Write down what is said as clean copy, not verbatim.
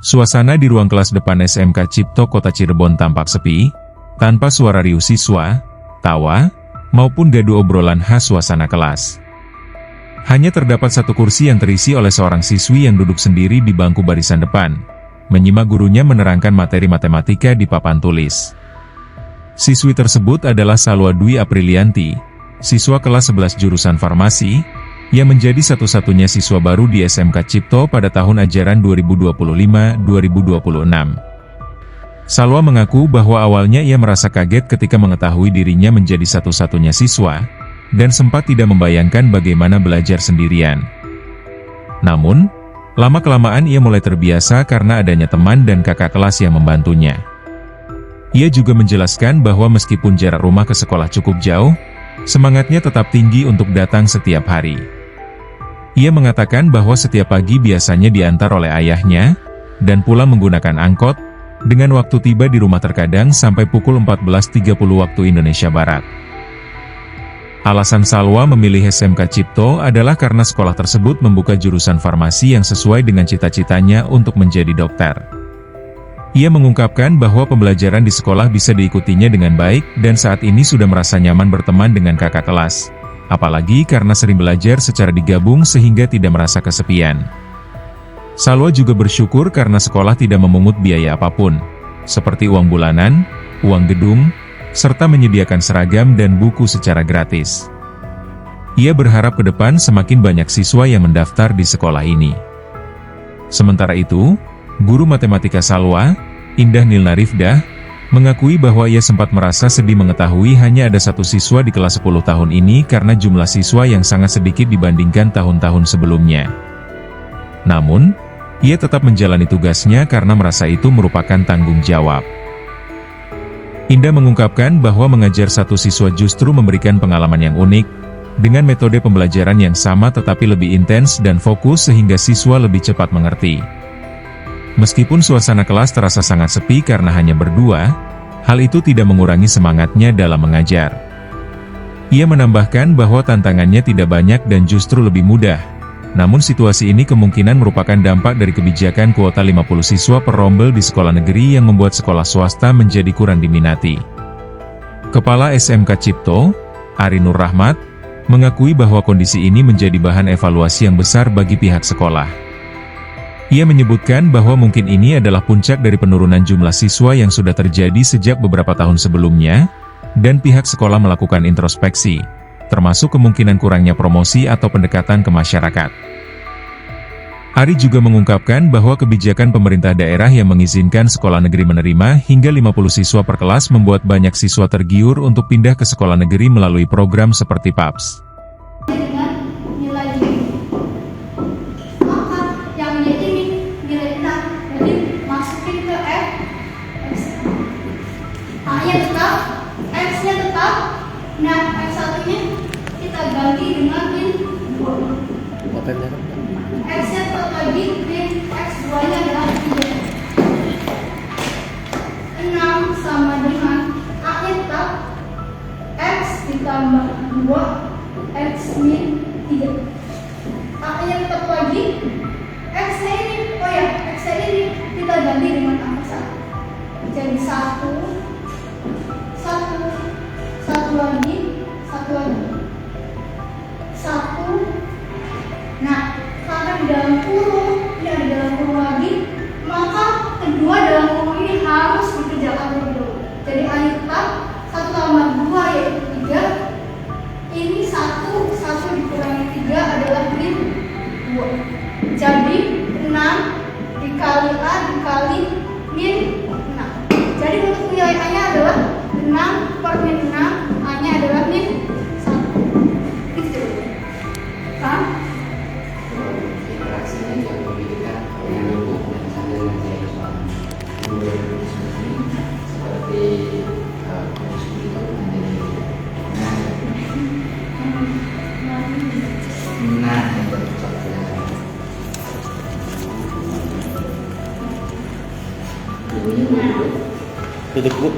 Suasana di ruang kelas depan SMK Cipto Kota Cirebon tampak sepi, tanpa suara riuh siswa, tawa, maupun gaduh obrolan khas suasana kelas. Hanya terdapat satu kursi yang terisi oleh seorang siswi yang duduk sendiri di bangku barisan depan, menyimak gurunya menerangkan materi matematika di papan tulis. Siswi tersebut adalah Salwa Dwi Aprilianti, siswa kelas 11 jurusan farmasi, yang menjadi satu-satunya siswa baru di SMK Cipto pada tahun ajaran 2025-2026. Salwa mengaku bahwa awalnya ia merasa kaget ketika mengetahui dirinya menjadi satu-satunya siswa, dan sempat tidak membayangkan bagaimana belajar sendirian. Namun, lama-kelamaan ia mulai terbiasa karena adanya teman dan kakak kelas yang membantunya. Ia juga menjelaskan bahwa meskipun jarak rumah ke sekolah cukup jauh, semangatnya tetap tinggi untuk datang setiap hari. Ia mengatakan bahwa setiap pagi biasanya diantar oleh ayahnya, dan pulang menggunakan angkot, dengan waktu tiba di rumah terkadang sampai pukul 14.30 waktu Indonesia Barat. Alasan Salwa memilih SMK Cipto adalah karena sekolah tersebut membuka jurusan farmasi yang sesuai dengan cita-citanya untuk menjadi dokter. Ia mengungkapkan bahwa pembelajaran di sekolah bisa diikutinya dengan baik dan saat ini sudah merasa nyaman berteman dengan kakak kelas. Apalagi karena sering belajar secara digabung sehingga tidak merasa kesepian. Salwa juga bersyukur karena sekolah tidak memungut biaya apapun, seperti uang bulanan, uang gedung, serta menyediakan seragam dan buku secara gratis. Ia berharap ke depan semakin banyak siswa yang mendaftar di sekolah ini. Sementara itu, guru matematika Salwa, Indah Nilna Rifdah, mengakui bahwa ia sempat merasa sedih mengetahui hanya ada satu siswa di kelas 10 tahun ini karena jumlah siswa yang sangat sedikit dibandingkan tahun-tahun sebelumnya. Namun, ia tetap menjalani tugasnya karena merasa itu merupakan tanggung jawab. Indah mengungkapkan bahwa mengajar satu siswa justru memberikan pengalaman yang unik, dengan metode pembelajaran yang sama tetapi lebih intens dan fokus sehingga siswa lebih cepat mengerti. Meskipun suasana kelas terasa sangat sepi karena hanya berdua, hal itu tidak mengurangi semangatnya dalam mengajar. Ia menambahkan bahwa tantangannya tidak banyak dan justru lebih mudah. Namun situasi ini kemungkinan merupakan dampak dari kebijakan kuota 50 siswa per rombel di sekolah negeri yang membuat sekolah swasta menjadi kurang diminati. Kepala SMK Cipto, Ari Nur Rahmat, mengakui bahwa kondisi ini menjadi bahan evaluasi yang besar bagi pihak sekolah. Ia menyebutkan bahwa mungkin ini adalah puncak dari penurunan jumlah siswa yang sudah terjadi sejak beberapa tahun sebelumnya, dan pihak sekolah melakukan introspeksi, termasuk kemungkinan kurangnya promosi atau pendekatan ke masyarakat. Ari juga mengungkapkan bahwa kebijakan pemerintah daerah yang mengizinkan sekolah negeri menerima hingga 50 siswa per kelas membuat banyak siswa tergiur untuk pindah ke sekolah negeri melalui program seperti PAPS. Ganti dengan min 2. X-nya terbagi min X2-nya adalah 3. 6 sama dengan A-nya tetap X ditambah 2 X min 3. A-nya tetap lagi X-nya ini, X-nya ini kita ganti dengan angka 1. Jadi 1 lagi 1. Nah, karena di dalam kurung, ini ada dalam kurung lagi, maka kedua dalam kurung ini harus dikerjakan terlebih dahulu. Jadi A-nya tetap 1 tambah 2 yaitu 3. Ini 1 dikurangi 3 adalah min 2. Jadi 6 dikali A dikali min 6. Jadi untuk nilai A-nya adalah 6 per min 6, A-nya adalah min 1. Gitu. Kan? Duduk bu.